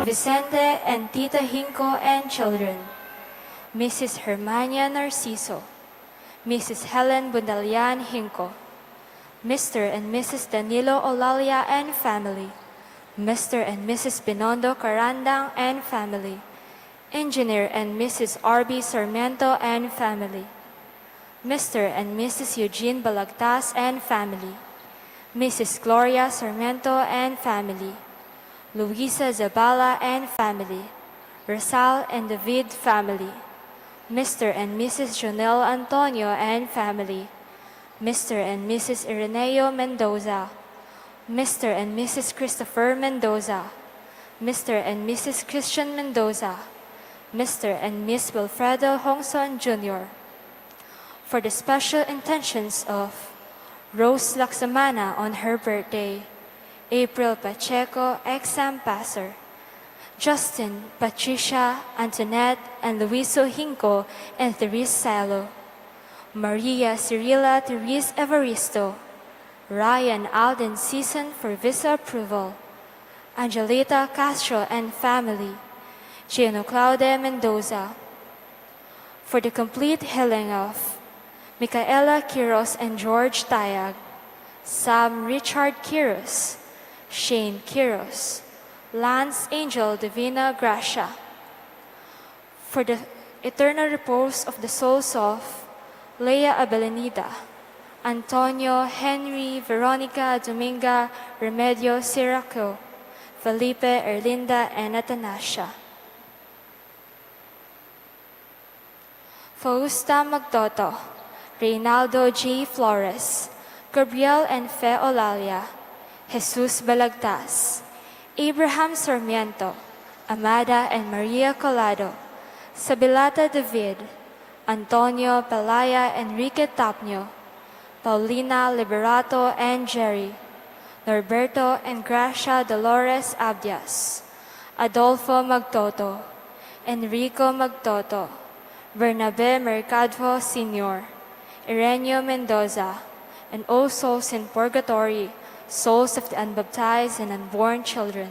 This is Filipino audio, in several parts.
Vicente and Tita Hinco and children, Mrs. Hermania Narciso, Mrs. Helen Bundalian Hinco, Mr. and Mrs. Danilo Olalia and family, Mr. and Mrs. Binondo Carandang and family, Engineer and Mrs. R.B. Sarmiento and family, Mr. and Mrs. Eugene Balagtas and family, Mrs. Gloria Sarmiento and family, Luisa Zabala and family, Rosal and David family, Mr. and Mrs. Jonel Antonio and family, Mr. and Mrs. Ireneo Mendoza, Mr. and Mrs. Christopher Mendoza, Mr. and Mrs. Christian Mendoza, Mr. and Miss Wilfredo Hongson Jr. For the special intentions of Rose Laksamana on her birthday, April Pacheco, exam passer, Justin, Patricia, Antoinette, and Luiso Hinco and Therese Salo, Maria Cirilla Therese Evaristo, Ryan Alden Season for visa approval, Angelita Castro and family, Gino Claude Mendoza. For the complete healing of Micaela Quiros and George Tayag, Sam Richard Quiros, Shane Quiros, Lance Angel Divina Gracia. For the eternal repose of the souls of Leia Abelenida, Antonio Henry Veronica Dominga Remedio Siraco, Felipe Erlinda and Atanasia. Fausta Magtoto, Reynaldo G. Flores, Gabriel and Fe Olalia, Jesus Balagtas, Abraham Sarmiento, Amada and Maria Colado, Sabilata David, Antonio Pelaya Enrique Tapnio, Paulina Liberato and Jerry, Norberto and Gracia Dolores Abdias, Adolfo Magtoto, Enrico Magtoto, Bernabe Mercadvo Sr., Ireneo Mendoza, and all souls in purgatory, souls of the unbaptized and unborn children.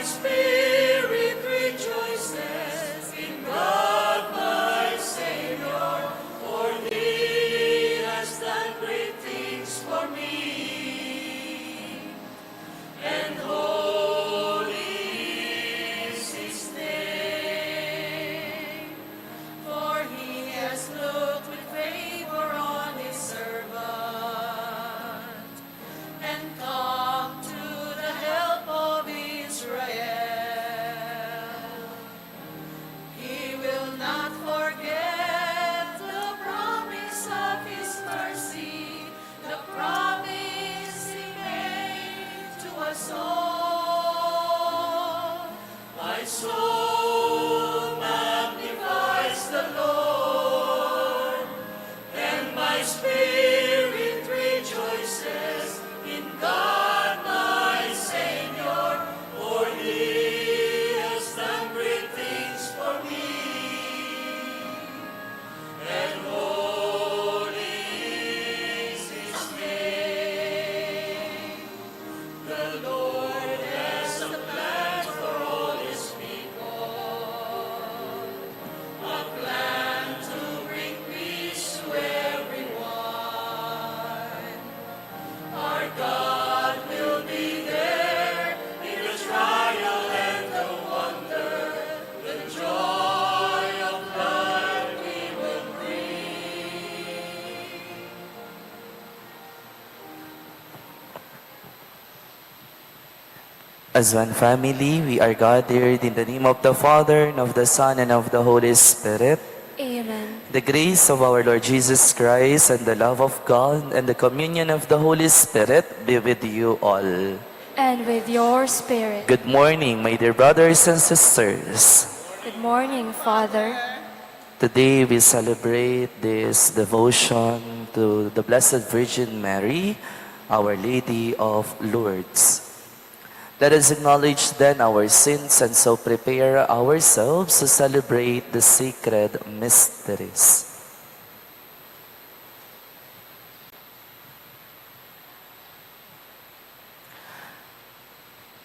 spirit rejoices in God my Savior, for He has done great things for me. And holy is His name, for He has looked with favor on His servant, and come to the help of Israel. He will not forget the promise of His mercy, the promise He made to us all. My soul magnifies the Lord, and my spirit rejoices in God my Savior, for He has done great things for me. And holy is His name. The Lord has a plan for all His people, a plan to bring peace to everyone. Our God will be there in the trial and the wonder, the joy of life He will bring. As one family, we are gathered in the name of the Father, and of the Son, and of the Holy Spirit. Amen. The grace of our Lord Jesus Christ, and the love of God, and the communion of the Holy Spirit be with you all. And with your spirit. Good morning, my dear brothers and sisters. Good morning, Father. Today we celebrate this devotion to the Blessed Virgin Mary, Our Lady of Lourdes. Let us acknowledge then our sins and so prepare ourselves to celebrate the sacred mysteries.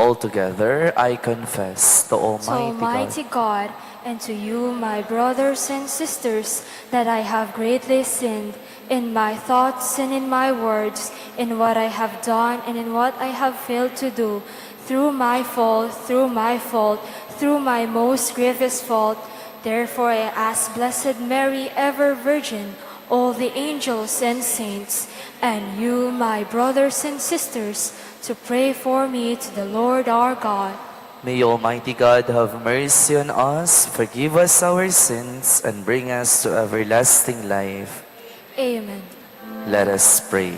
Altogether, I confess to To Almighty God Almighty God, and to you, my brothers and sisters, that I have greatly sinned in my thoughts and in my words, in what I have done and in what I have failed to do, through my fault, through my most grievous fault. Therefore I ask Blessed Mary, ever Virgin, all the angels and saints, and you, my brothers and sisters, to pray for me to the Lord our God. May Almighty God have mercy on us, forgive us our sins, and bring us to everlasting life. Amen. Let us pray.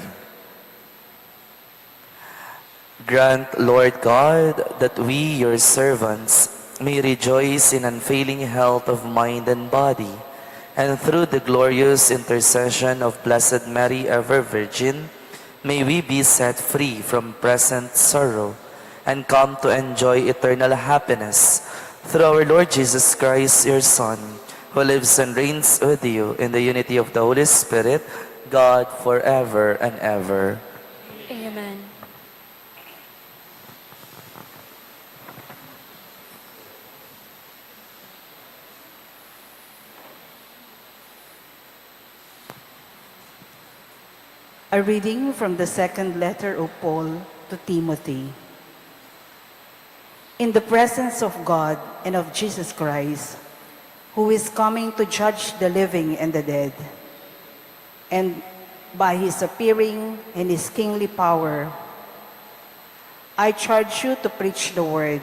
Grant, Lord God, that we, your servants, may rejoice in unfailing health of mind and body, and through the glorious intercession of Blessed Mary, ever Virgin, may we be set free from present sorrow and come to enjoy eternal happiness through our Lord Jesus Christ, your Son, who lives and reigns with you in the unity of the Holy Spirit, God, forever and ever. Amen. A reading from the second letter of Paul to Timothy. In the presence of God and of Jesus Christ, who is coming to judge the living and the dead, and by his appearing in his kingly power, I charge you to preach the word,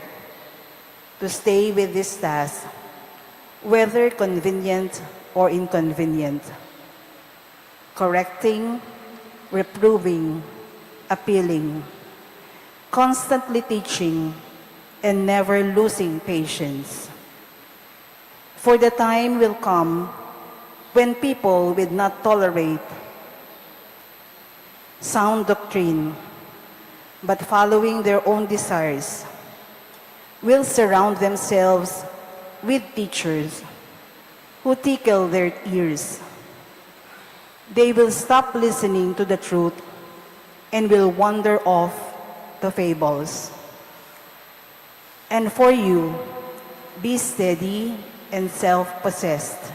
to stay with this task, whether convenient or inconvenient, correcting, reproving, appealing, constantly teaching, and never losing patience. For the time will come when people will not tolerate sound doctrine, but following their own desires, will surround themselves with teachers who tickle their ears. They will stop listening to the truth and will wander off to fables. And for you, be steady and self-possessed.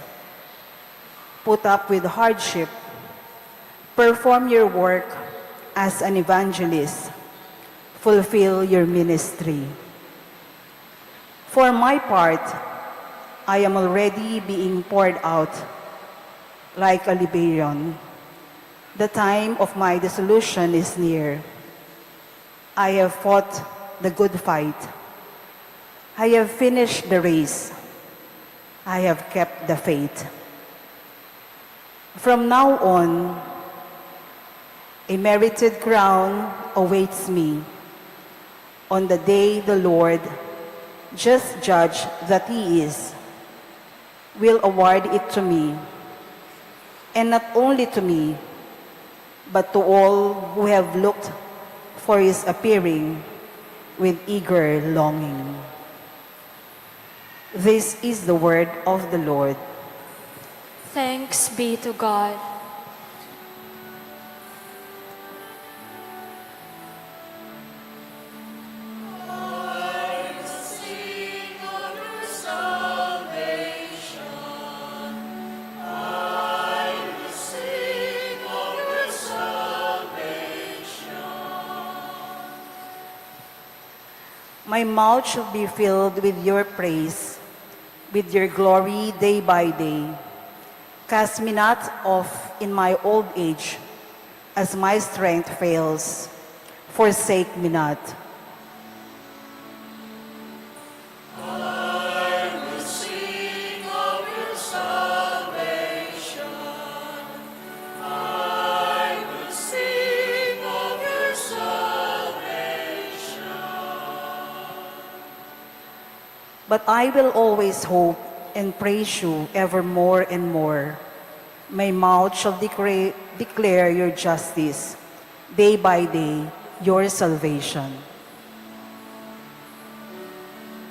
Put up with hardship. Perform your work as an evangelist. Fulfill your ministry. For my part, I am already being poured out like a Liberian. The time of my dissolution is near. I have fought the good fight. I have finished the race. I have kept the faith. From now on, a merited crown awaits me. On the day the Lord, just judge that He is, will award it to me. And not only to me, but to all who have looked for His appearing with eager longing. This is the word of the Lord. Thanks be to God. Sing of your salvation. I will sing of your salvation. My mouth shall be filled with your praise, with your glory day by day. Cast me not off in my old age, as my strength fails. Forsake me not. I will sing of your salvation. I will sing of your salvation. But I will always hope and praise you evermore and more. My mouth shall declare your justice, day by day, your salvation.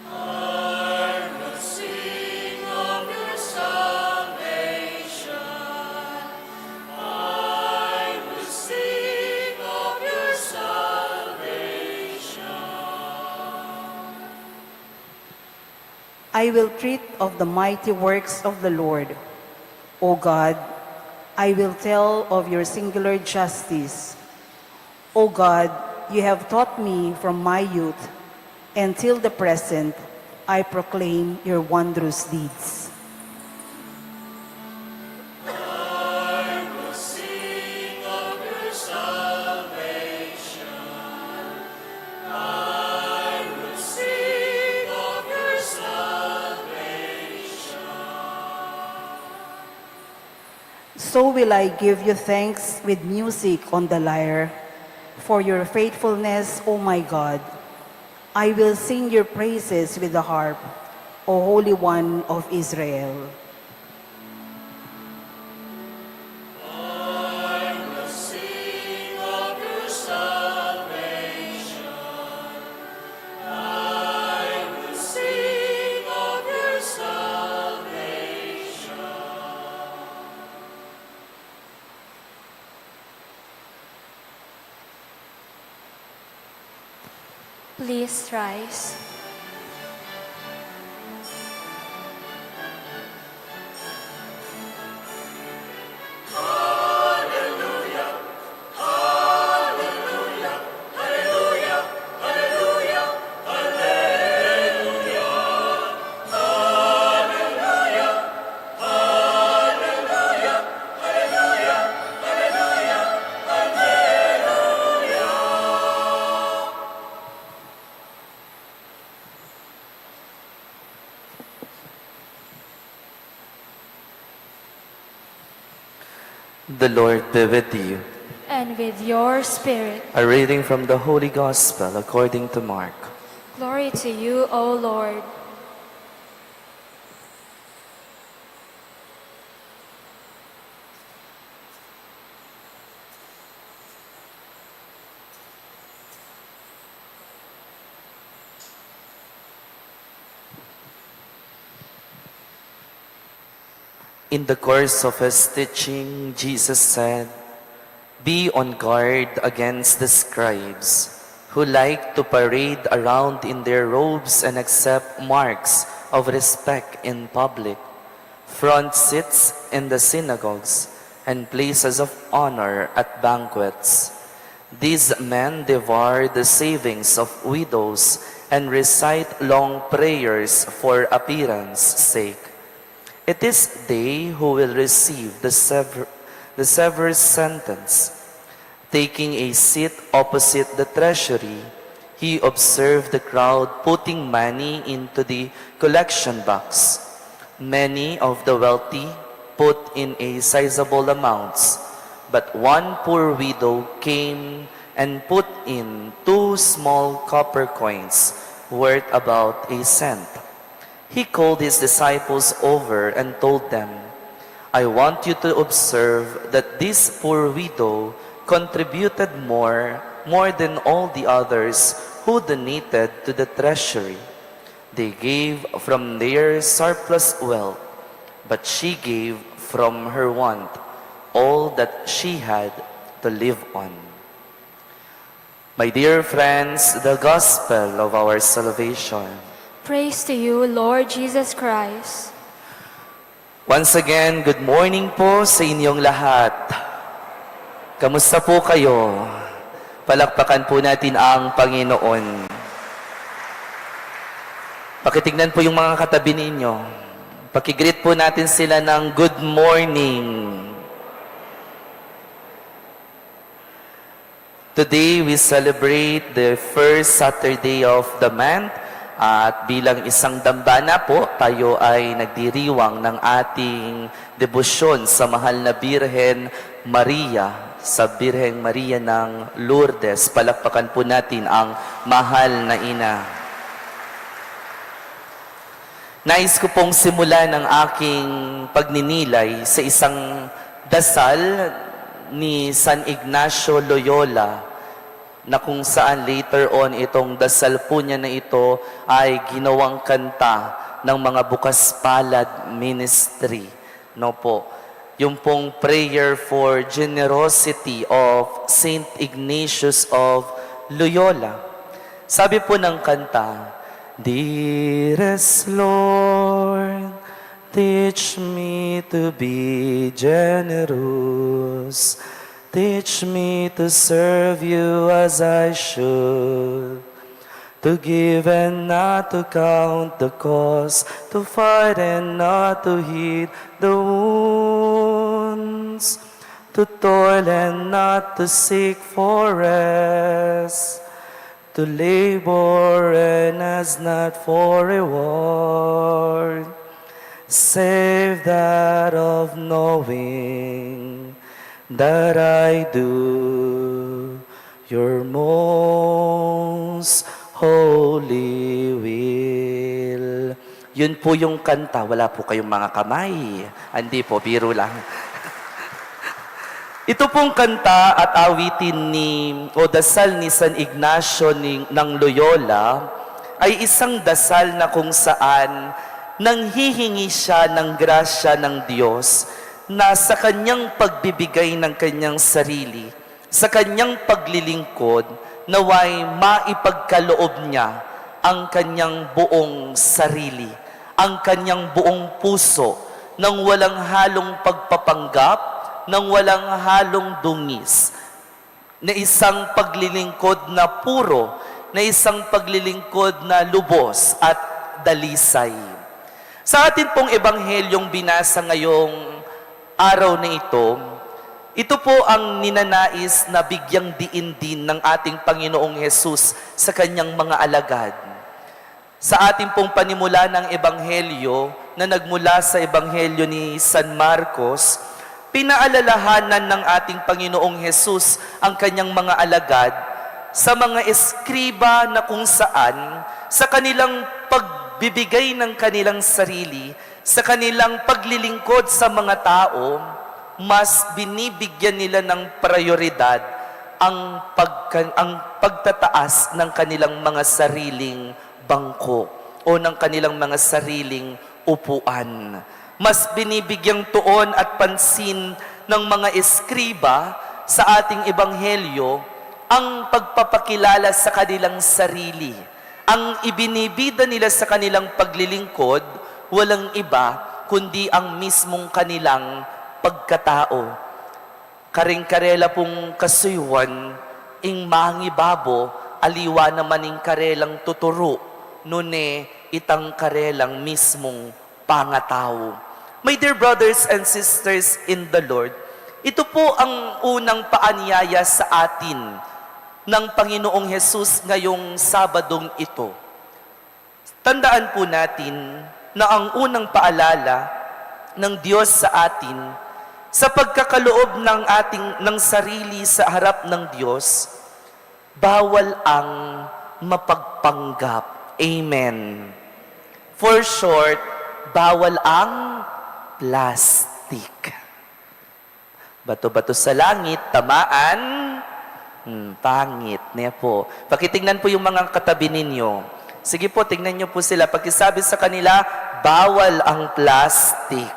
I will sing of your salvation. I will sing of your salvation. I will treat of the mighty works of the Lord. O God, I will tell of your singular justice. O God, you have taught me from my youth, and till the present I proclaim your wondrous deeds. I will sing of your salvation. I will sing of your salvation. So will I give you thanks with music on the lyre for your faithfulness, O my God. I will sing your praises with the harp, O Holy One of Israel. I will sing of your salvation. I will sing of your salvation. Please rise. The Lord be with you. And with your spirit. A reading from the Holy Gospel according to Mark. Glory to you, O Lord. In the course of his teaching, Jesus said, "Be on guard against the scribes, who like to parade around in their robes and accept marks of respect in public, front seats in the synagogues, and places of honor at banquets. These men devour the savings of widows and recite long prayers for appearance sake. It is they who will receive the severest sentence. Taking a seat opposite the treasury, he observed the crowd putting money into the collection box. Many of the wealthy put in a sizable amounts, but one poor widow came and put in 2 small copper coins worth about a cent. He called his disciples over and told them, "I want you to observe that this poor widow contributed more than all the others who donated to the treasury. They gave from their surplus wealth, but she gave from her want all that she had to live on." My dear friends, the gospel of our salvation. Praise to you, Lord Jesus Christ. Once again, good morning po sa inyong lahat. Kamusta po kayo? Palakpakan po natin ang Panginoon. Pakitignan po yung mga katabi ninyo. Pakigreet po natin sila ng good morning. Today, we celebrate the first Saturday of the month. At bilang isang dambana po, tayo ay nagdiriwang ng ating debosyon sa mahal na Birhen Maria, sa Birhen Maria ng Lourdes. Palakpakan po natin ang mahal na ina. Nais ko pong simulan ang aking pagninilay sa isang dasal ni San Ignacio Loyola, na kung saan later on itong dasal po niya na ito ay ginawang kanta ng mga bukas palad ministry. No po. Yung pong prayer for generosity of Saint Ignatius of Loyola. Sabi po ng kanta, "Dearest Lord, teach me to be generous. Teach me to serve you as I should, to give and not to count the cost, to fight and not to heed the wounds, to toil and not to seek for rest, to labor and as not for reward, save that of knowing that I do your most holy will." Yun po yung kanta. Wala po kayong mga kamay. Hindi po, biro lang. Ito pong kanta at awitin o dasal ni San Ignacio ng Loyola ay isang dasal na kung saan nanghihingi siya ng grasya ng Diyos na sa kanyang pagbibigay ng kanyang sarili, sa kanyang paglilingkod, naway maipagkaloob niya ang kanyang buong sarili, ang kanyang buong puso, nang walang halong pagpapanggap, nang walang halong dungis, na isang paglilingkod na puro, na isang paglilingkod na lubos at dalisay. Sa atin pong ebanghelyong binasa ngayong araw na ito po ang ninanais na bigyang diin din ng ating Panginoong Hesus sa kanyang mga alagad. Sa ating pong panimula ng Ebanghelyo na nagmula sa Ebanghelyo ni San Marcos, pinaalalahanan ng ating Panginoong Hesus ang kanyang mga alagad sa mga eskriba na kung saan sa kanilang pagbibigay ng kanilang sarili, sa kanilang paglilingkod sa mga tao, mas binibigyan nila ng prioridad ang pagtataas ng kanilang mga sariling bangko o ng kanilang mga sariling upuan. Mas binibigyang tuon at pansin ng mga eskriba sa ating ebanghelyo ang pagpapakilala sa kanilang sarili. Ang ibinibida nila sa kanilang paglilingkod, walang iba kundi ang mismong kanilang pagkatao. Karing-karela pong kasuywan, ing mangibabo, aliwa naman ing karelang tuturo, nune itang karelang mismong pangatao. My dear brothers and sisters in the Lord, ito po ang unang paanyaya sa atin ng Panginoong Hesus ngayong Sabadong ito. Tandaan po natin na ang unang paalala ng Diyos sa atin sa pagkakaloob ng sarili sa harap ng Diyos, bawal ang mapagpanggap. Amen. For short, bawal ang plastic. Bato-bato sa langit, tamaan, pangit. Niya po. Pakitingnan po yung mga katabi ninyo. Sige po, tingnan nyo po sila. Pagkisabi sa kanila, bawal ang plastic.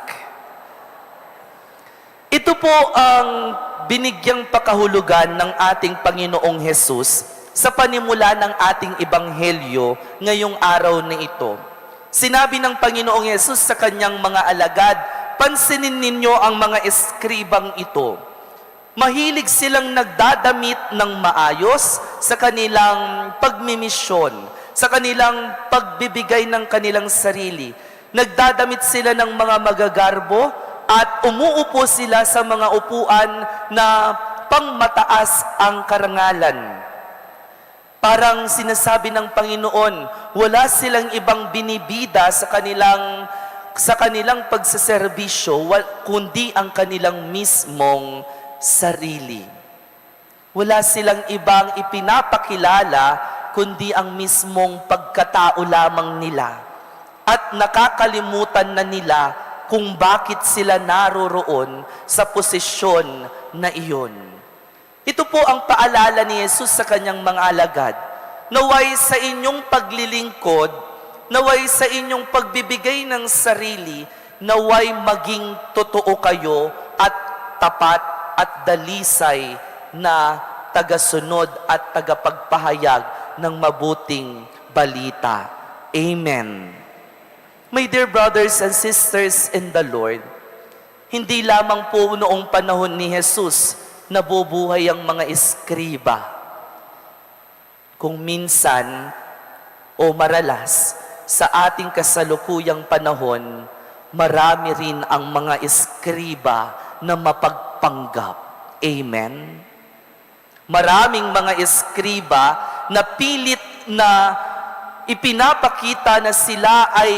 Ito po ang binigyang pakahulugan ng ating Panginoong Hesus sa panimula ng ating ebanghelyo ngayong araw na ito. Sinabi ng Panginoong Hesus sa kanyang mga alagad, pansinin ninyo ang mga eskribang ito. Mahilig silang nagdadamit ng maayos sa kanilang pagmimisyon, sa kanilang pagbibigay ng kanilang sarili. Nagdadamit sila ng mga magagarbo at umuupo sila sa mga upuan na pangmataas ang karangalan. Parang sinasabi ng Panginoon, wala silang ibang binibida sa kanilang pagsaserbisyo, kundi ang kanilang mismong sarili. Wala silang ibang ipinapakilala, kundi ang mismong pagkatao lamang nila. At nakakalimutan na nila kung bakit sila naroroon sa posisyon na iyon. Ito po ang paalala ni Jesus sa kanyang mga alagad. Naway sa inyong paglilingkod, naway sa inyong pagbibigay ng sarili, naway maging totoo kayo at tapat at dalisay na tagasunod at tagapagpahayag ng mabuting balita. Amen. My dear brothers and sisters in the Lord, hindi lamang po noong panahon ni Jesus nabubuhay ang mga eskriba. Kung minsan o maralas sa ating kasalukuyang panahon, marami rin ang mga eskriba na mapagpanggap. Amen? Maraming mga eskriba na pilit na ipinapakita na sila ay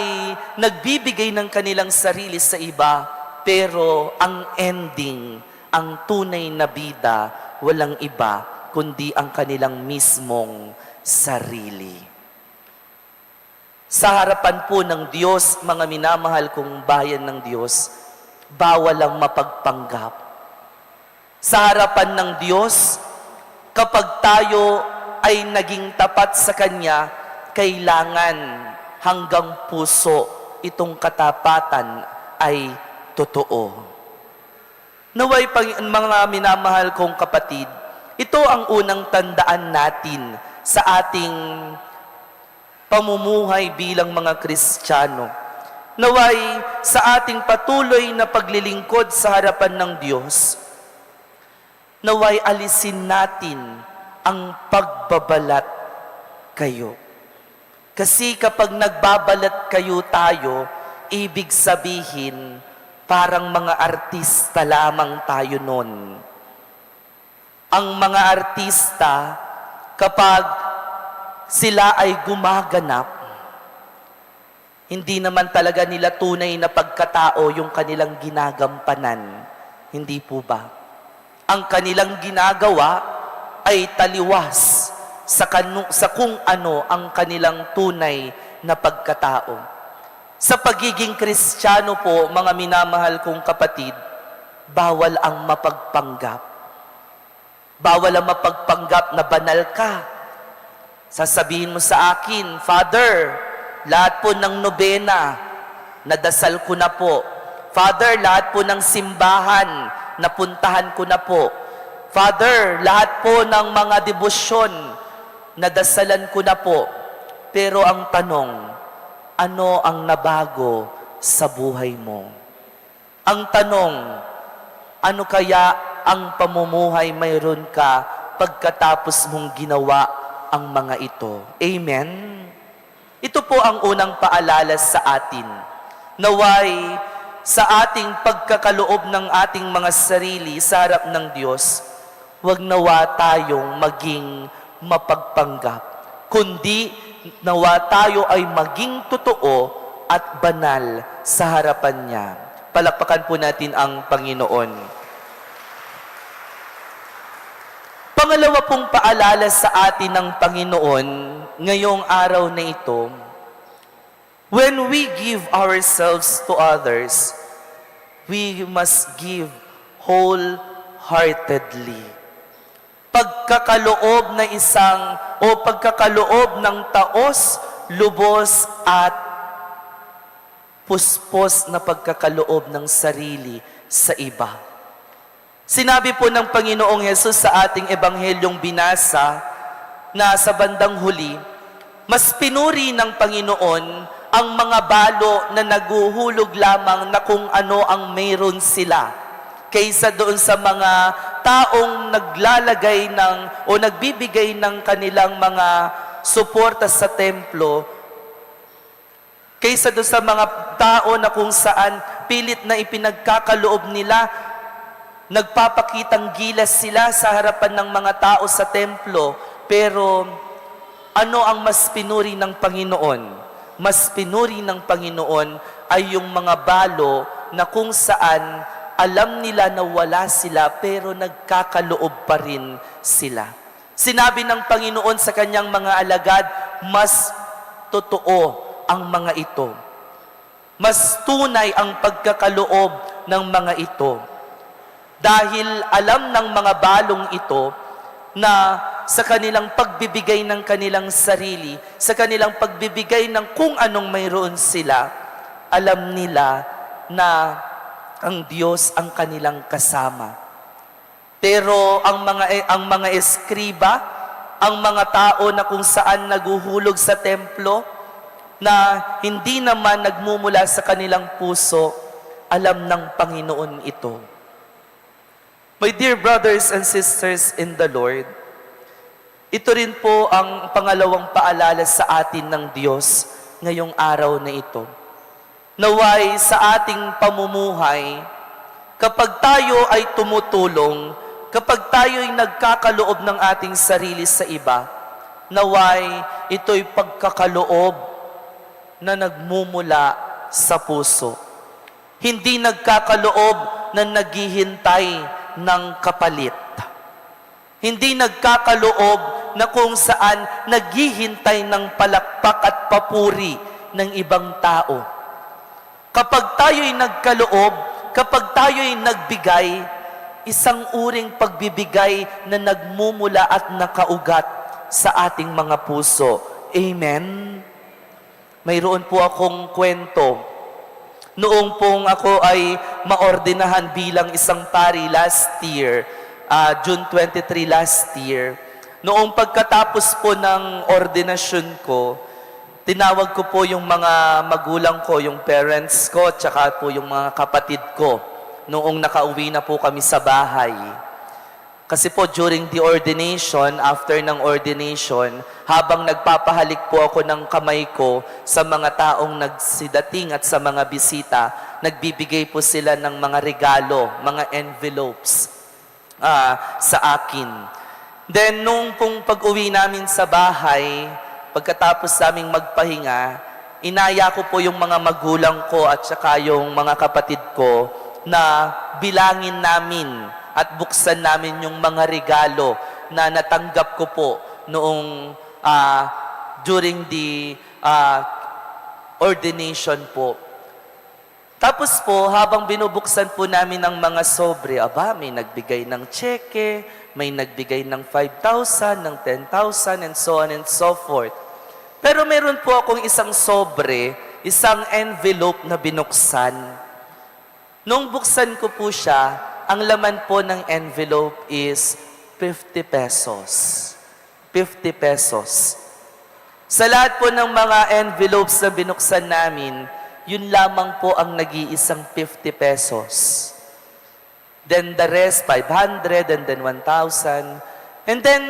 nagbibigay ng kanilang sarili sa iba, pero ang ending, ang tunay na bida, walang iba, kundi ang kanilang mismong sarili. Sa harapan po ng Diyos, mga minamahal kong bayan ng Diyos, bawal ang mapagpanggap. Sa harapan ng Diyos, kapag tayo ay naging tapat sa Kanya, kailangan hanggang puso itong katapatan ay totoo. Naway mga minamahal kong kapatid, ito ang unang tandaan natin sa ating pamumuhay bilang mga Kristiyano. Naway sa ating patuloy na paglilingkod sa harapan ng Diyos, naway alisin natin ang pagbabalat kayo. Kasi kapag nagbabalat kayo tayo, ibig sabihin, parang mga artista lamang tayo nun. Ang mga artista, kapag sila ay gumaganap, hindi naman talaga nila tunay na pagkatao yung kanilang ginagampanan. Hindi po ba? Ang kanilang ginagawa ay taliwas sa kung ano ang kanilang tunay na pagkatao. Sa pagiging Kristiyano po, mga minamahal kong kapatid, bawal ang mapagpanggap. Bawal ang mapagpanggap na banal ka. Sasabihin mo sa akin, Father, lahat po ng nobena, nadasal ko na po. Father, lahat po ng simbahan, napuntahan ko na po. Father, lahat po ng mga debosyon, nadasalan ko na po. Pero ang tanong, ano ang nabago sa buhay mo? Ang tanong, ano kaya ang pamumuhay mayroon ka pagkatapos mong ginawa ang mga ito? Amen? Ito po ang unang paalala sa atin. Naway, sa ating pagkakaloob ng ating mga sarili sa harap ng Diyos, huwag nawa tayong maging mapagpanggap, kundi nawa tayo ay maging totoo at banal sa harapan niya. Palakpakan po natin ang Panginoon. Pangalawa pong paalala sa atin ng Panginoon ngayong araw na ito, when we give ourselves to others, we must give wholeheartedly. Pagkakaloob na pagkakaloob ng taos, lubos at puspos na pagkakaloob ng sarili sa iba. Sinabi po ng Panginoong Hesus sa ating ebanghelyong binasa na sa bandang huli, mas pinuri ng Panginoon ang mga balo na naguhulog lamang na kung ano ang mayroon sila, kaysa doon sa mga taong naglalagay o nagbibigay ng kanilang mga suporta sa templo, kaysa doon sa mga tao na kung saan pilit na ipinagkakaloob nila, nagpapakitang gilas sila sa harapan ng mga tao sa templo. Pero ano ang mas pinuri ng Panginoon? Mas pinuri ng Panginoon ay yung mga balo na kung saan alam nila na wala sila pero nagkakaloob pa rin sila. Sinabi ng Panginoon sa kanyang mga alagad, mas totoo ang mga ito. Mas tunay ang pagkakaloob ng mga ito. Dahil alam ng mga balong ito na sa kanilang pagbibigay ng kanilang sarili, sa kanilang pagbibigay ng kung anong mayroon sila, alam nila na ang Diyos ang kanilang kasama. Pero ang mga eskriba, ang mga tao na kung saan naguhulog sa templo, na hindi naman nagmumula sa kanilang puso, alam ng Panginoon ito. My dear brothers and sisters in the Lord, ito rin po ang pangalawang paalala sa atin ng Diyos ngayong araw na ito. Naway sa ating pamumuhay, kapag tayo ay tumutulong, kapag tayo ay nagkakaloob ng ating sarili sa iba, naway ito'y pagkakaloob na nagmumula sa puso. Hindi nagkakaloob na naghihintay ng kapalit. Hindi nagkakaloob na kung saan naghihintay ng palakpak at papuri ng ibang tao. Kapag tayo'y nagkaloob, kapag tayo'y nagbigay, isang uring pagbibigay na nagmumula at nakaugat sa ating mga puso. Amen? Mayroon po akong kwento. Noong pong ako ay maordinahan bilang isang pari last year, June 23 last year, noong pagkatapos po ng ordinasyon ko, tinawag ko po yung mga magulang ko, yung parents ko, tsaka po yung mga kapatid ko, noong nakauwi na po kami sa bahay. Kasi po during the ordination, after ng ordination, habang nagpapahalik po ako ng kamay ko sa mga taong nagsidating at sa mga bisita, nagbibigay po sila ng mga regalo, mga envelopes sa akin. Then nung pong pag-uwi namin sa bahay, pagkatapos naming magpahinga, inaya ko po yung mga magulang ko at saka yung mga kapatid ko na bilangin namin at buksan namin yung mga regalo na natanggap ko po noong during the ordination po. Tapos po, habang binubuksan po namin ang mga sobre, may nagbigay ng tseke, may nagbigay ng 5,000, ng 10,000, and so on and so forth. Pero meron po akong isang sobre, isang envelope na binuksan. Nung buksan ko po siya, ang laman po ng envelope is 50 pesos. 50 pesos. Sa lahat po ng mga envelopes na binuksan namin, yun lamang po ang nag-iisang 50 pesos. Then the rest, 500, and then 1,000. And then,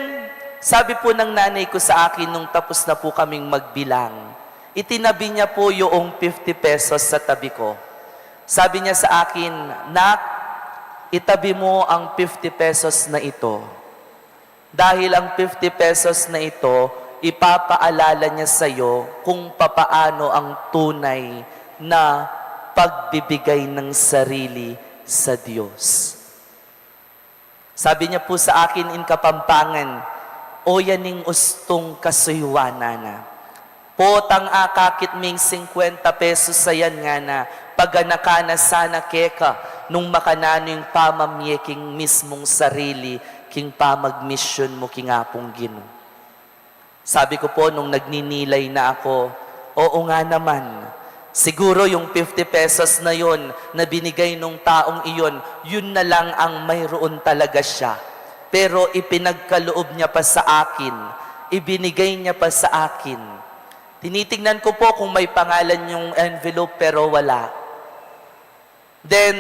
sabi po ng nanay ko sa akin nung tapos na po kaming magbilang, itinabi niya po yung 50 pesos sa tabi ko. Sabi niya sa akin, "Nak, itabi mo ang 50 pesos na ito. Dahil ang 50 pesos na ito, ipapaalala niya sa iyo kung papaano ang tunay na pagbibigay ng sarili sa Diyos." Sabi niya po sa akin in Kapampangan, "O yaning ustong kasuywanana, potang akakit ming 50 pesos sa yan nga na, paganaka na sana keka, nung makanano yung pamamyeking mismong sarili, king pamagmisyon mo king apong Ginoo." Sabi ko po nung nagninilay na ako, oo nga naman, siguro yung 50 pesos na yon na binigay nung taong iyon, yun na lang ang mayroon talaga siya. Pero ipinagkaloob niya pa sa akin, ibinigay niya pa sa akin. Tinitingnan ko po kung may pangalan yung envelope pero wala. Then,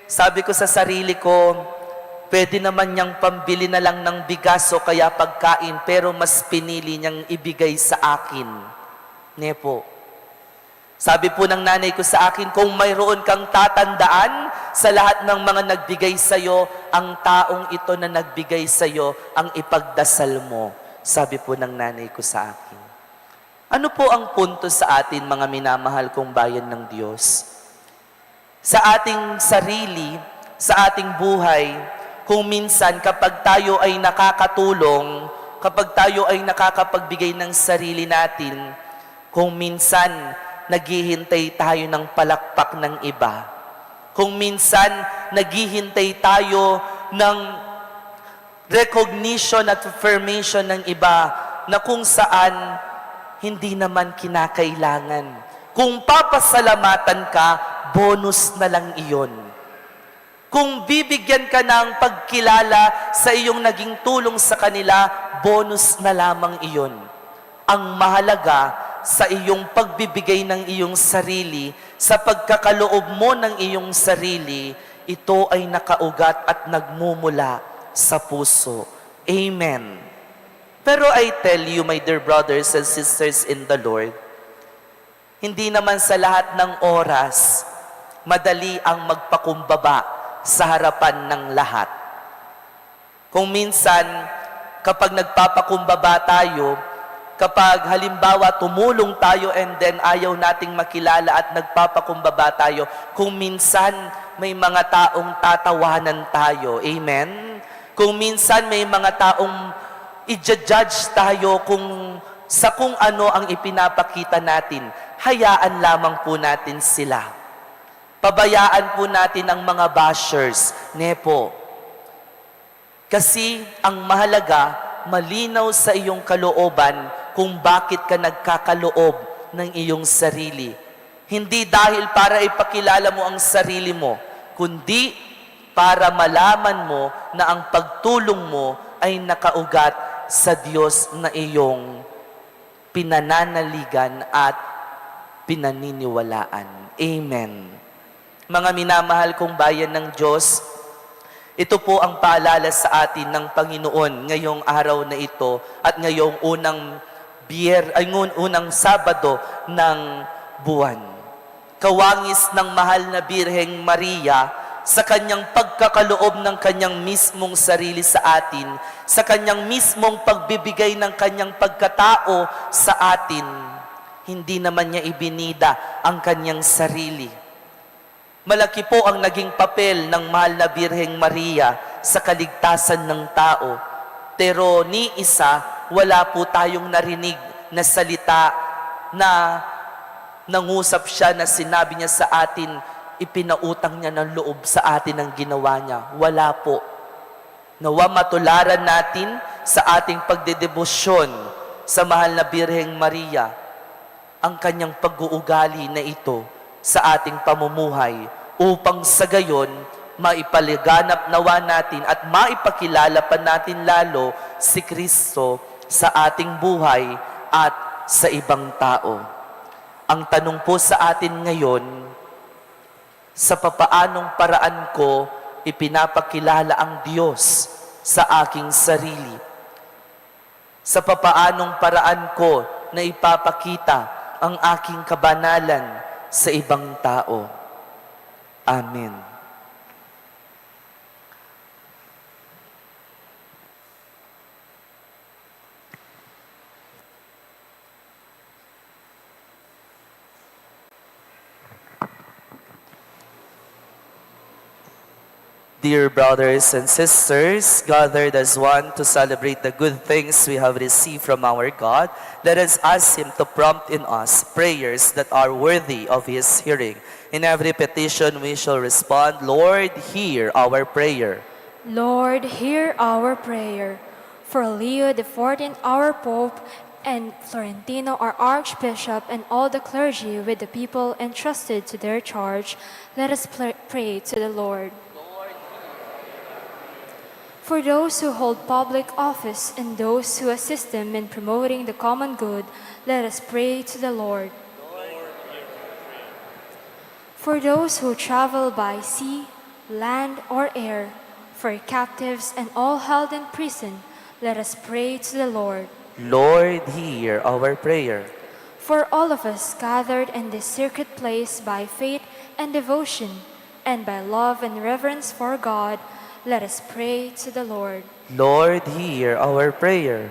sabi ko sa sarili ko, pwede naman niyang pambili na lang ng bigas o kaya pagkain, pero mas pinili niyang ibigay sa akin. Nepo. Sabi po ng nanay ko sa akin, kung mayroon kang tatandaan sa lahat ng mga nagbigay sa iyo, ang taong ito na nagbigay sa iyo, ang ipagdasal mo. Sabi po ng nanay ko sa akin. Ano po ang punto sa atin, mga minamahal kong bayan ng Diyos? Sa ating sarili, sa ating buhay, kung minsan kapag tayo ay nakakatulong, kapag tayo ay nakakapagbigay ng sarili natin, kung minsan naghihintay tayo ng palakpak ng iba, kung minsan naghihintay tayo ng recognition at affirmation ng iba na kung saan hindi naman kinakailangan. Kung papasalamatan ka, bonus na lang iyon. Kung bibigyan ka ng pagkilala sa iyong naging tulong sa kanila, bonus na lamang iyon. Ang mahalaga sa iyong pagbibigay ng iyong sarili, sa pagkakaloob mo ng iyong sarili, ito ay nakaugat at nagmumula sa puso. Amen. Pero I tell you, my dear brothers and sisters in the Lord, hindi naman sa lahat ng oras, madali ang magpakumbaba sa harapan ng lahat. Kung minsan, kapag nagpapakumbaba tayo, kapag halimbawa tumulong tayo and then ayaw nating makilala at nagpapakumbaba tayo, kung minsan may mga taong tatawanan tayo. Amen? Kung minsan may mga taong i-judge tayo kung ano ang ipinapakita natin, hayaan lamang po natin sila. Pabayaan po natin ang mga bashers. Nepo. Kasi ang mahalaga, malinaw sa iyong kalooban kung bakit ka nagkakaloob ng iyong sarili. Hindi dahil para ipakilala mo ang sarili mo, kundi para malaman mo na ang pagtulong mo ay nakaugat sa Diyos na iyong pinananaligan at pinaniniwalaan. Amen. Mga minamahal kong bayan ng Diyos, ito po ang paalala sa atin ng Panginoon ngayong araw na ito at ngayong unang Sabado ng buwan. Kawangis ng mahal na Birheng Maria sa kanyang pagkakaloob ng kanyang mismong sarili sa atin, sa kanyang mismong pagbibigay ng kanyang pagkatao sa atin, hindi naman niya ibinida ang kanyang sarili. Malaki po ang naging papel ng mahal na Birheng Maria sa kaligtasan ng tao. Pero ni isa, wala po tayong narinig na salita na nangusap siya na sinabi niya sa atin, ipinautang niya ng loob sa atin ang ginawa niya. Wala po. Nawa matularan natin sa ating pagdedebosyon sa mahal na Birheng Maria ang kanyang pag-uugali na ito sa ating pamumuhay upang sa gayon maipaliganap nawa natin at maipakilala pa natin lalo si Kristo sa ating buhay at sa ibang tao. Ang tanong po sa atin ngayon, sa papaanong paraan ko ipinapakilala ang Diyos sa aking sarili? Sa papaanong paraan ko na ipapakita ang aking kabanalan sa ibang tao? Amen. Dear brothers and sisters, gathered as one to celebrate the good things we have received from our God, let us ask Him to prompt in us prayers that are worthy of His hearing. In every petition we shall respond, Lord, hear our prayer. Lord, hear our prayer. For Leo XIV, our Pope, and Florentino, our Archbishop, and all the clergy with the people entrusted to their charge, let us pray to the Lord. For those who hold public office and those who assist them in promoting the common good, let us pray to the Lord. For those who travel by sea, land, or air, for captives and all held in prison, let us pray to the Lord. Lord, hear our prayer. For all of us gathered in this sacred place by faith and devotion, and by love and reverence for God, let us pray to the Lord. Lord, hear our prayer.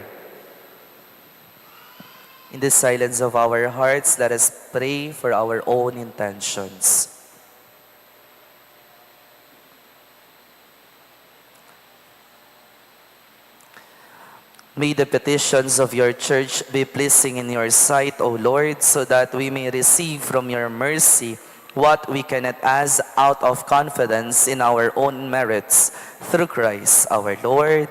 In the silence of our hearts, let us pray for our own intentions. May the petitions of your church be pleasing in your sight, O Lord, so that we may receive from your mercy what we cannot ask out of confidence in our own merits, through Christ our Lord.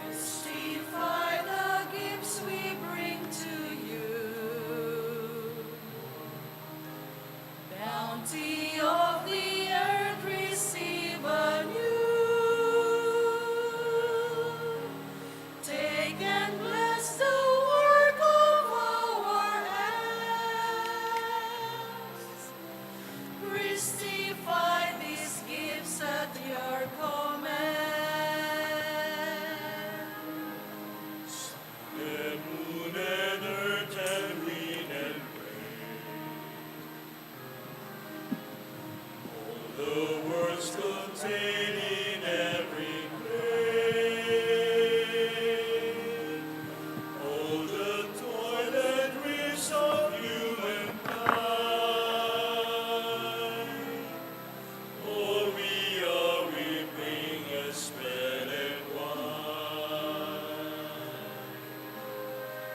Testify the gifts we bring to you. Bounty of the earth receive anew. Take and bless the work of our hands. Christify these gifts at your command. And moon and earth and wind and all the words contained in every grain, all the toil and griefs of humankind, all we are weeping as bread and wine.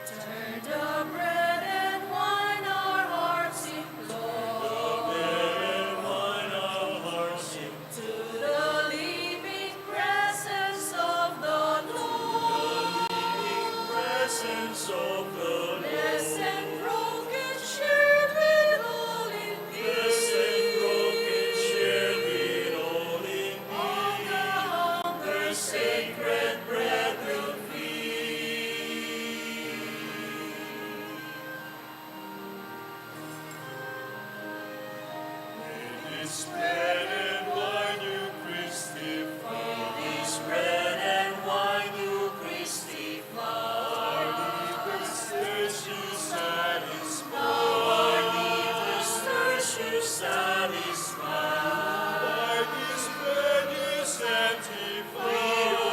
Turn the bread and wine our hearts in Lord. To the living presence of the Lord. Blessed and broken, shared with all in thee. On the hunger, sacred bread will feed. This bread and wine you Christify. This bread and wine you Christify. Deepest thirst you satisfy. Deepest thirst you satisfy. By this bread you sanctify. We, O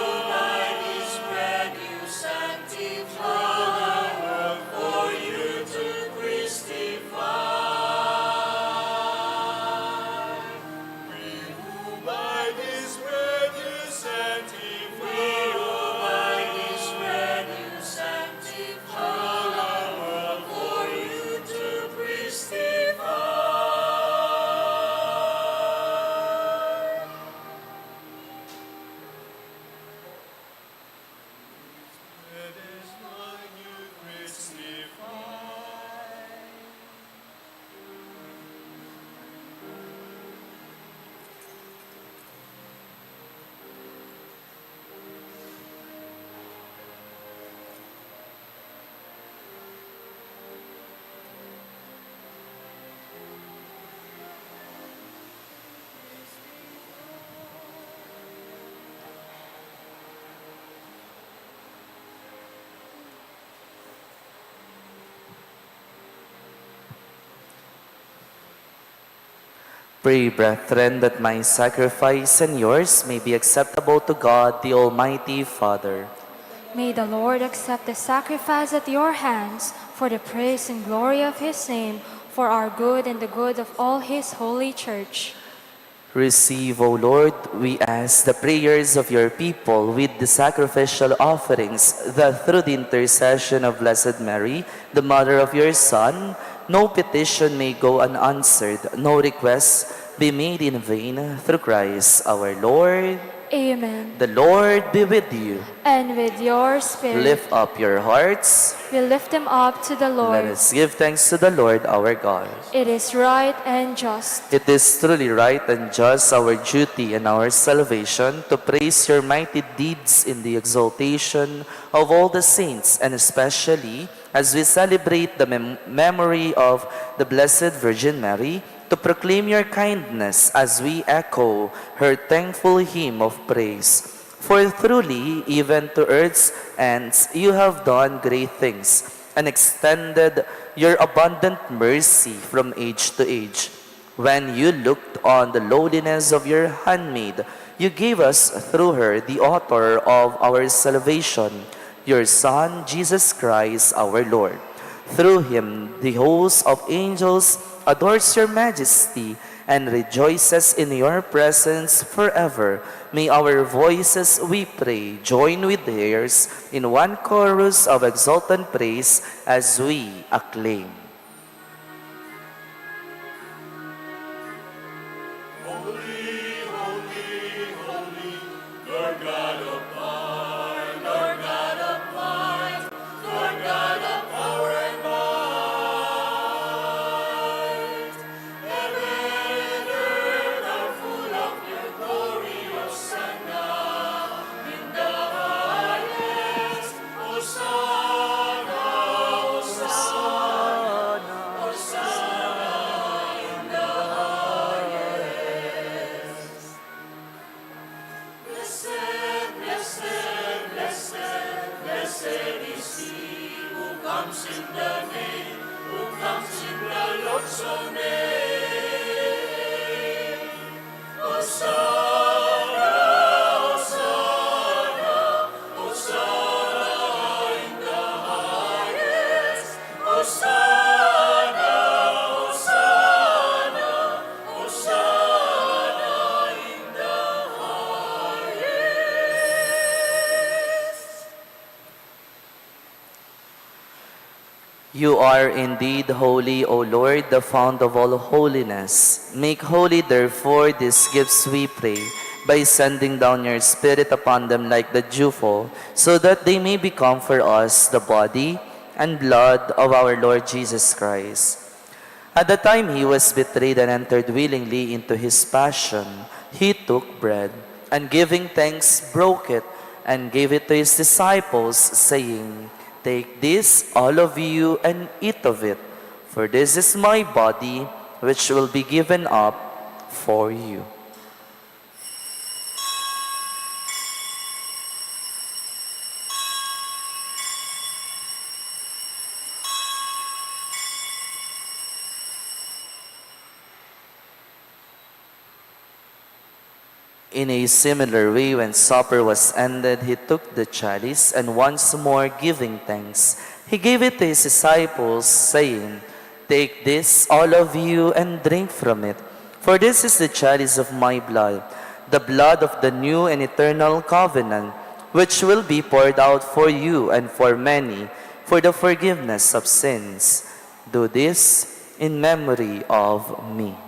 Pray, brethren, that my sacrifice and yours may be acceptable to God, the Almighty Father. May the Lord accept the sacrifice at your hands for the praise and glory of his name, for our good and the good of all his holy church. Receive, O Lord, we ask the prayers of your people with the sacrificial offerings, that through the intercession of Blessed Mary, the Mother of your Son, no petition may go unanswered, no request be made in vain, through Christ our Lord. Amen. The Lord be with you. And with your spirit, Lift up your hearts. we lift them up to the Let Lord. us give thanks to the Lord our God. It is right and just. It is truly right and just, our duty and our salvation, to praise your mighty deeds in the exaltation of all the saints, and especially as we celebrate the memory of the Blessed Virgin Mary, to proclaim your kindness as we echo her thankful hymn of praise. For truly, even to earth's ends, you have done great things, and extended your abundant mercy from age to age. When you looked on the lowliness of your handmaid, you gave us through her the author of our salvation, your Son, Jesus Christ our Lord. Through him, the host of angels adores your majesty and rejoices in your presence forever. May our voices, we pray, join with theirs in one chorus of exultant praise as we acclaim. You are indeed holy, O Lord, the fount of all holiness. Make holy, therefore, these gifts, we pray, by sending down your Spirit upon them like the dewfall, so that they may become for us the body and blood of our Lord Jesus Christ. At the time he was betrayed and entered willingly into his passion, he took bread, and giving thanks, broke it, and gave it to his disciples, saying, "Take this, all of you, and eat of it, for this is my body, which will be given up for you." In a similar way, when supper was ended, he took the chalice, and once more giving thanks, he gave it to his disciples, saying, "Take this, all of you, and drink from it. For this is the chalice of my blood, the blood of the new and eternal covenant, which will be poured out for you and for many for the forgiveness of sins. Do this in memory of me."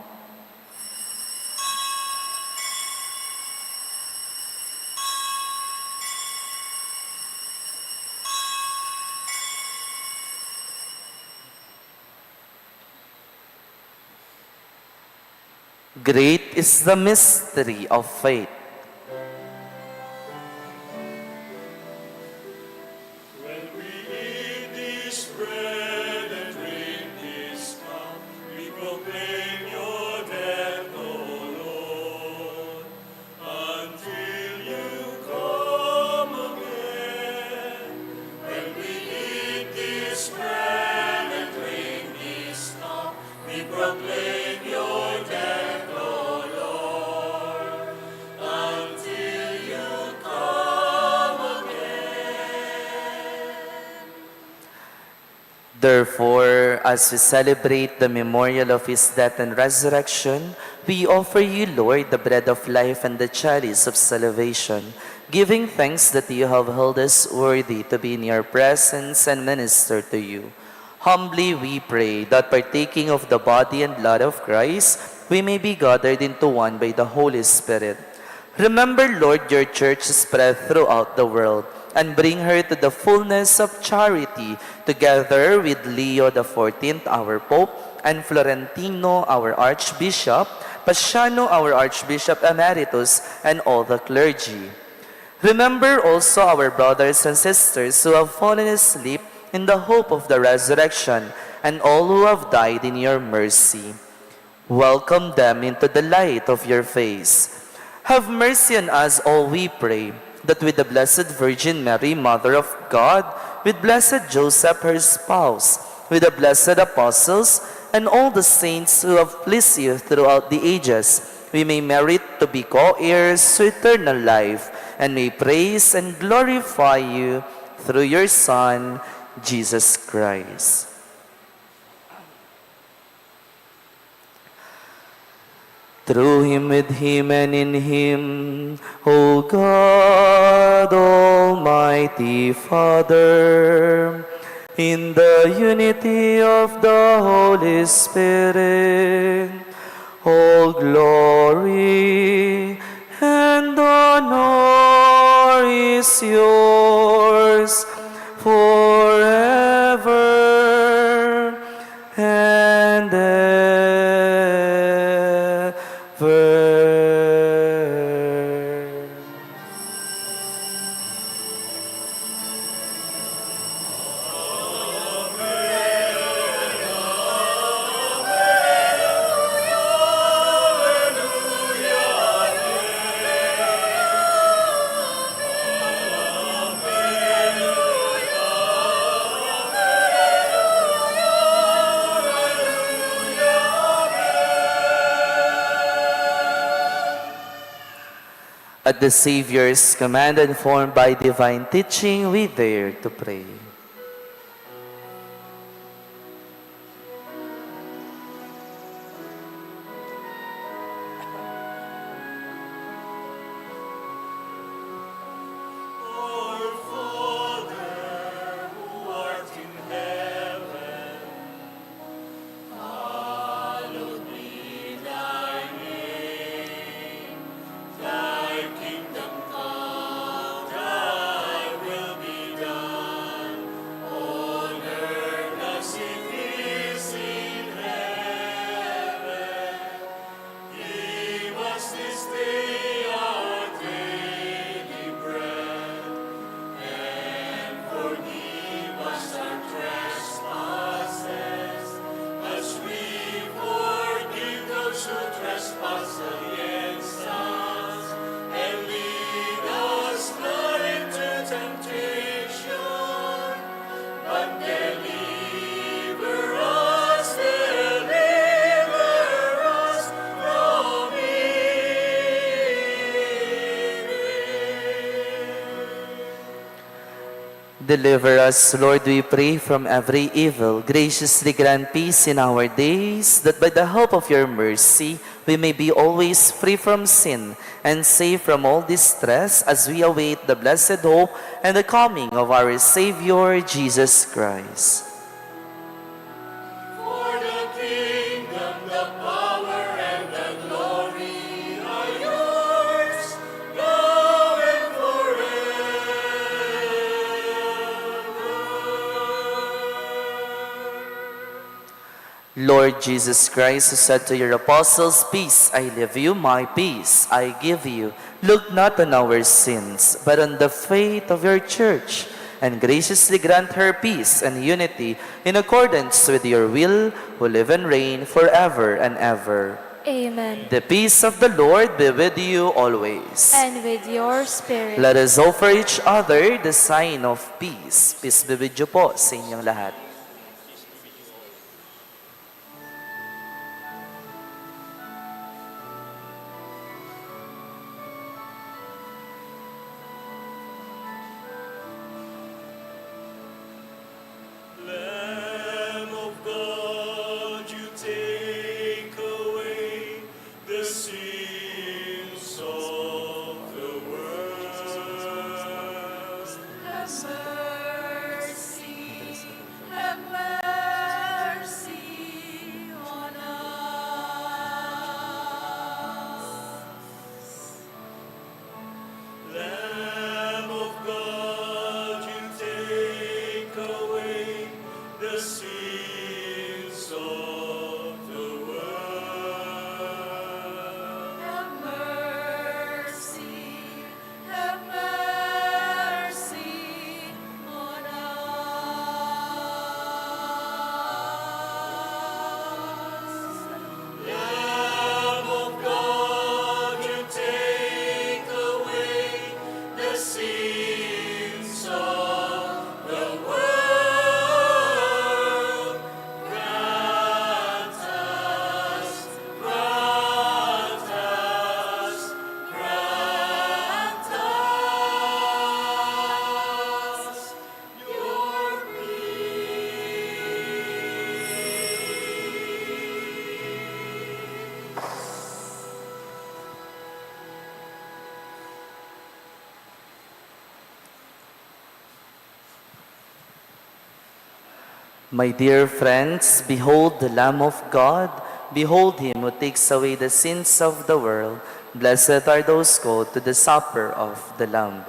Great is the mystery of faith. When we eat this bread and drink this cup, we proclaim your death, O Lord, until you come again. When we eat this bread and drink this cup, we proclaim your death, O Therefore, as we celebrate the memorial of his death and resurrection, we offer you, Lord, the bread of life and the chalice of salvation, giving thanks that you have held us worthy to be in your presence and minister to you. Humbly we pray that partaking of the body and blood of Christ, we may be gathered into one by the Holy Spirit. Remember, Lord, your church spread throughout the world, and bring her to the fullness of charity, together with Leo XIV, our Pope, and Florentino, our Archbishop, Paciano, our Archbishop Emeritus, and all the clergy. Remember also our brothers and sisters who have fallen asleep in the hope of the resurrection, and all who have died in your mercy. Welcome them into the light of your face. Have mercy on us all, we pray, that with the Blessed Virgin Mary, Mother of God, with Blessed Joseph, her spouse, with the blessed apostles, and all the saints who have pleased you throughout the ages, we may merit to be co-heirs to eternal life, and may praise and glorify you through your Son, Jesus Christ. Through him, with him, and in him, O God, Almighty Father, in the unity of the Holy Spirit, all glory and honor is yours forever and ever. At the Savior's command, and formed by divine teaching, we dare to pray. Our Father, who art in heaven, hallowed be thy name. Thy kingdom come, thy will be done, on earth as it is in heaven. Give us this day our daily bread, and forgive us our trespasses, as we forgive those who trespass against us. And lead us not into temptation, but deliver us from evil. Deliver us, Lord, we pray, from every evil. Graciously grant peace in our days, that by the help of your mercy, we may be always free from sin and safe from all distress, as we await the blessed hope and the coming of our Savior, Jesus Christ. For the kingdom, the power, and the glory are yours, now and forever. Lord Jesus Christ, who said to your apostles, "Peace I leave you, my peace I give you," look not on our sins, but on the faith of your church, and graciously grant her peace and unity in accordance with your will, who live and reign forever and ever. Amen. The peace of the Lord be with you always. And with your spirit. Let us offer each other the sign of peace. Peace be with you po sa inyong lahat. Let My dear friends, behold the Lamb of God. Behold him who takes away the sins of the world. Blessed are those called to the supper of the Lamb.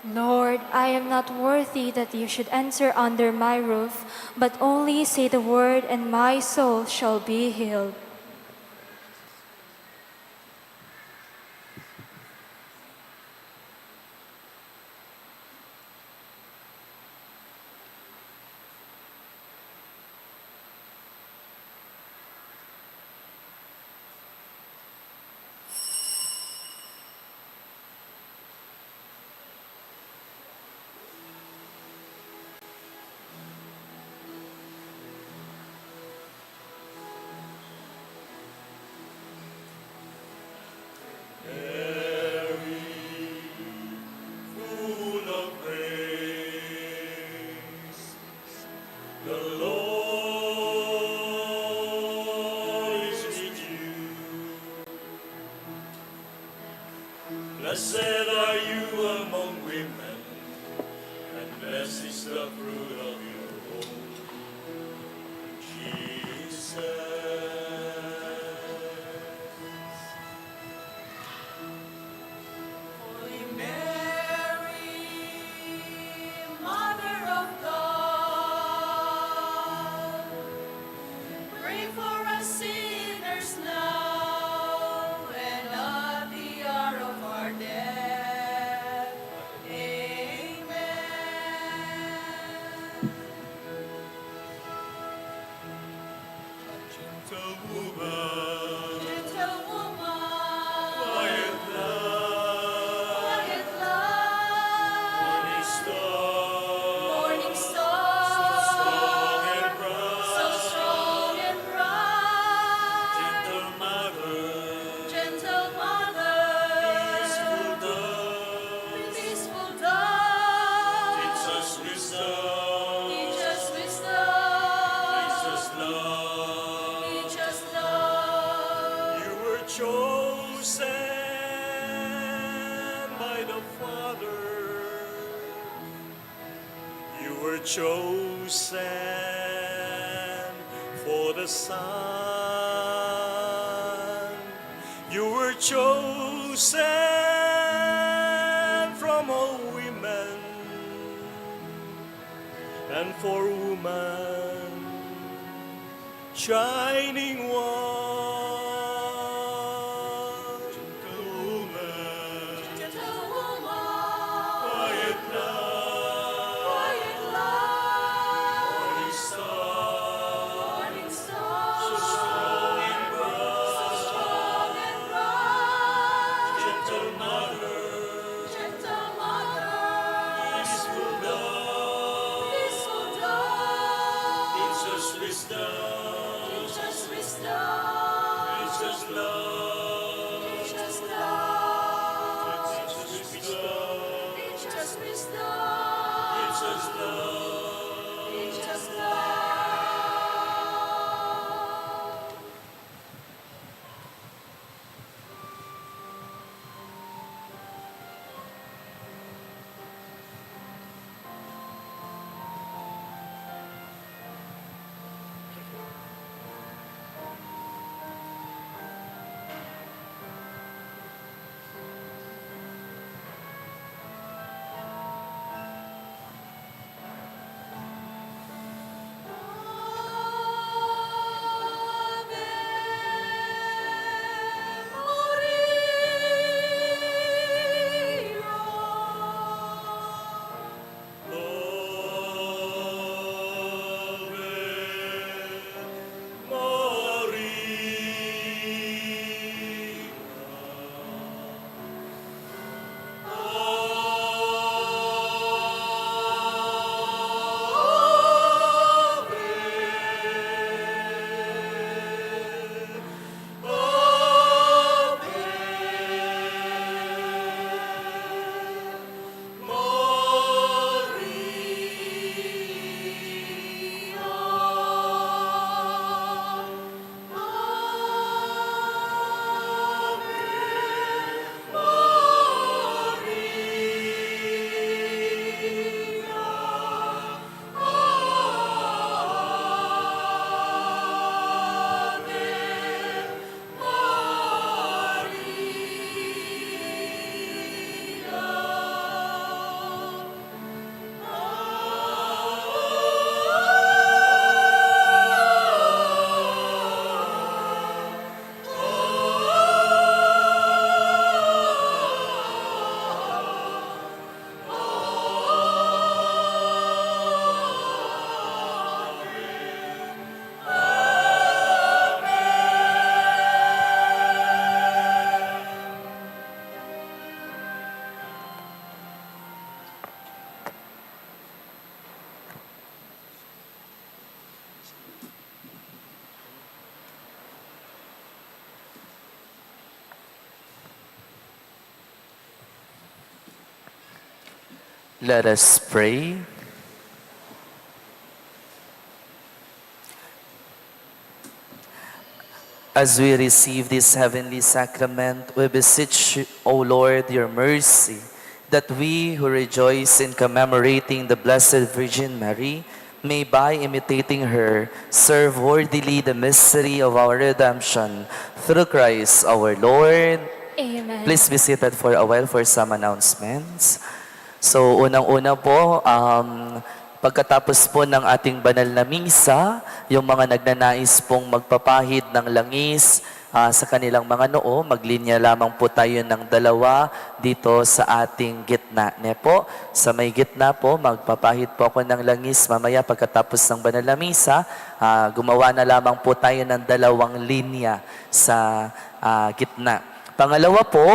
Lord, I am not worthy that you should enter under my roof, but only say the word and my soul shall be healed. Full of grace, the Lord is with you. Blessed are you among women, and blessed is the fruit of your womb, Jesus. Holy Mary, Mother of God, pray for us sinners now and at the hour of our death. Amen. Gentle woman, Gentle woman, quiet love, quiet love, morning star, morning star, strong and bright, so strong and bright. gentle mother, Gentle mother, peaceful dove, peaceful dove, teach us wisdom, teach us wisdom, teach us love. teach us love. You were chosen by the Father. You were chosen for the Son. You were chosen from all women, and for woman, shining one, gentle woman, Gentle woman, quiet love, quiet love, morning star, morning star, so strong and bright, so strong and bright. gentle mother, Gentle mother, peaceful dove, peaceful dove, teach us wisdom, teach us wisdom, Let us pray. As we receive this heavenly sacrament, we beseech you, O Lord, your mercy, that we who rejoice in commemorating the Blessed Virgin Mary may, by imitating her, serve worthily the mystery of our redemption through Christ our Lord. Amen. Please be seated for a while for some announcements. So, unang-una po, pagkatapos po ng ating banal na misa, yung mga nagnanais pong magpapahid ng langis sa kanilang mga noo, maglinya lamang po tayo ng dalawa dito sa ating gitna. Ne po, sa may gitna po, magpapahid po ako ng langis mamaya pagkatapos ng banal na misa, gumawa na lamang po tayo ng dalawang linya sa gitna. Pangalawa po,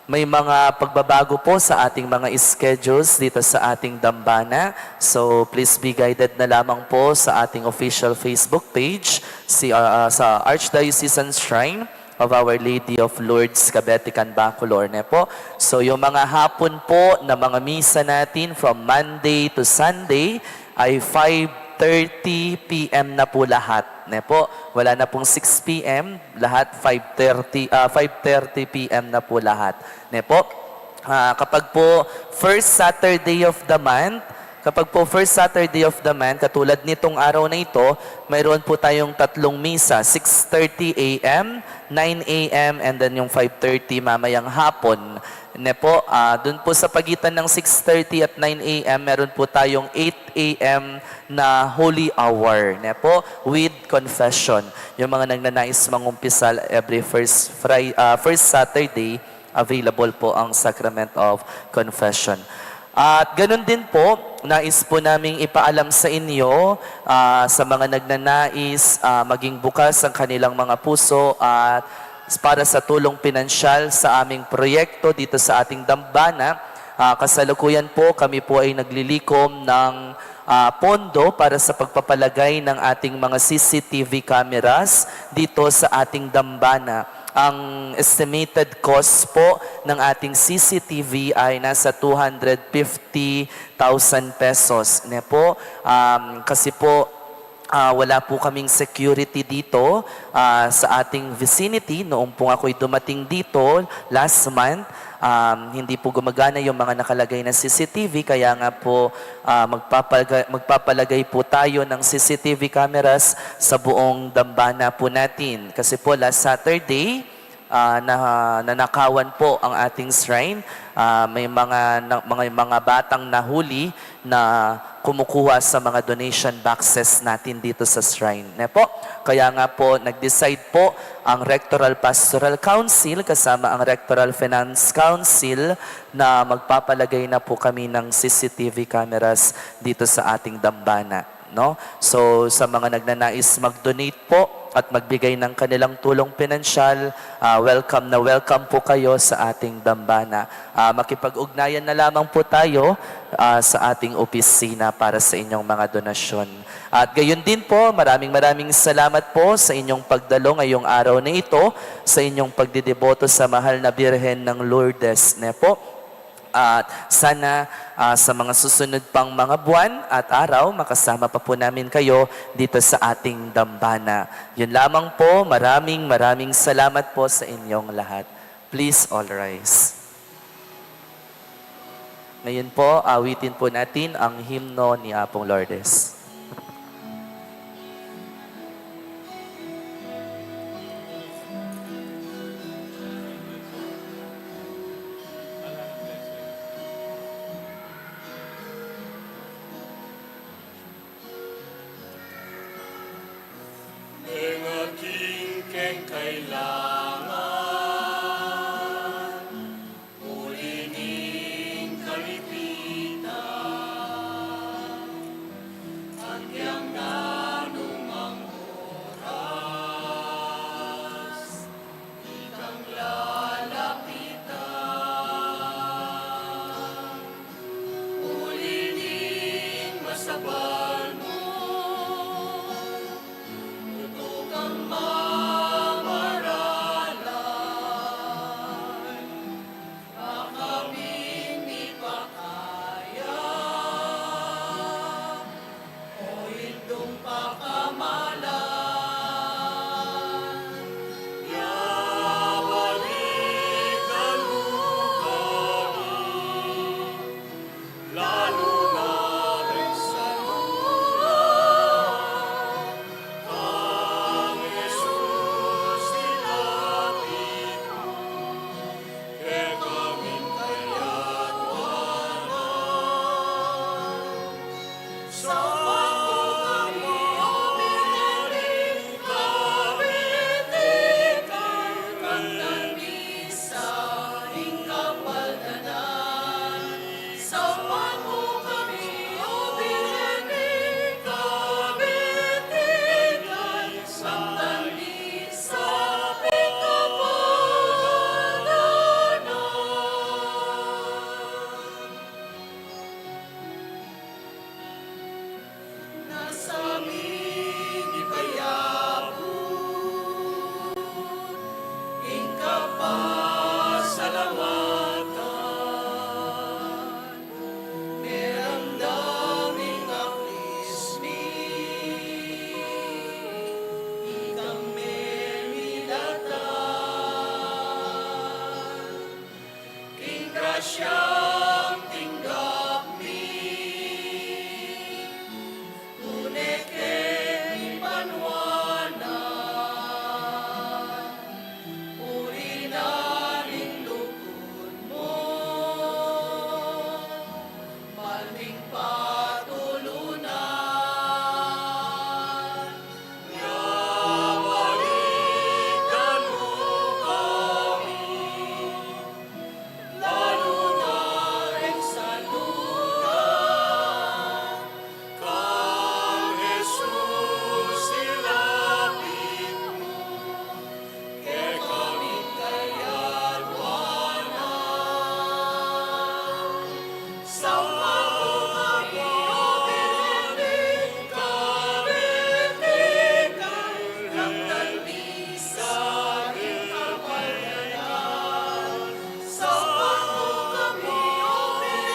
may mga pagbabago po sa ating mga schedules dito sa ating dambana. So please be guided na lamang po sa ating official Facebook page sa Archdiocesan Shrine of Our Lady of Lourdes, Cabetican, Bacolor. Po. So yung mga hapon po na mga misa natin from Monday to Sunday ay 5:30 p.m. na po lahat. Po. Wala na pong 6 p.m. Lahat 5:30 p.m. na po lahat. Po. Kapag po first Saturday of the month, katulad nitong araw na ito, mayroon po tayong tatlong misa, 6:30 a.m., 9 a.m., and then yung 5:30 mamayang hapon. Po, dun po sa pagitan ng 6:30 at 9 a.m., meron po tayong 8 a.m. na holy hour. Po, with confession. Yung mga nagnanais mangumpisal every first Saturday, available po ang Sacrament of Confession. At ganun din po, nais po naming ipaalam sa inyo sa mga nagnanais maging bukas ang kanilang mga puso at para sa tulong pinansyal sa aming proyekto dito sa ating dambana. Kasalukuyan po kami po ay naglilikom ng pondo para sa pagpapalagay ng ating mga CCTV cameras dito sa ating dambana. Ang estimated cost po ng ating CCTV ay nasa 250,000 pesos. Po, kasi po wala po kaming security dito sa ating vicinity. Noong po ako'y dumating dito last month, hindi po gumagana yung mga nakalagay na CCTV, kaya nga po magpapalagay po tayo ng CCTV cameras sa buong dambana po natin. Kasi po last Saturday, nanakawan po ang ating shrine. May mga batang nahuli na kumukuha sa mga donation boxes natin dito sa shrine. Po. Kaya nga po, nag-decide po ang Rectoral Pastoral Council kasama ang Rectoral Finance Council na magpapalagay na po kami ng CCTV cameras dito sa ating dambana. No? So sa mga nagnanais mag-donate po at magbigay ng kanilang tulong pinansyal, welcome na welcome po kayo sa ating dambana. Makipag-ugnayan na lamang po tayo sa ating opisina para sa inyong mga donasyon. At gayon din po, maraming salamat po sa inyong pagdalo ngayong araw na ito, sa inyong pagdideboto sa mahal na Birhen ng Lourdes. Po. At sana sa mga susunod pang mga buwan at araw, makasama pa po namin kayo dito sa ating dambana. Yun lamang po, maraming salamat po sa inyong lahat. Please all rise. Ngayon po, awitin po natin ang himno ni Apong Lourdes. Ang aking kailangan, mulining kalipitan. siya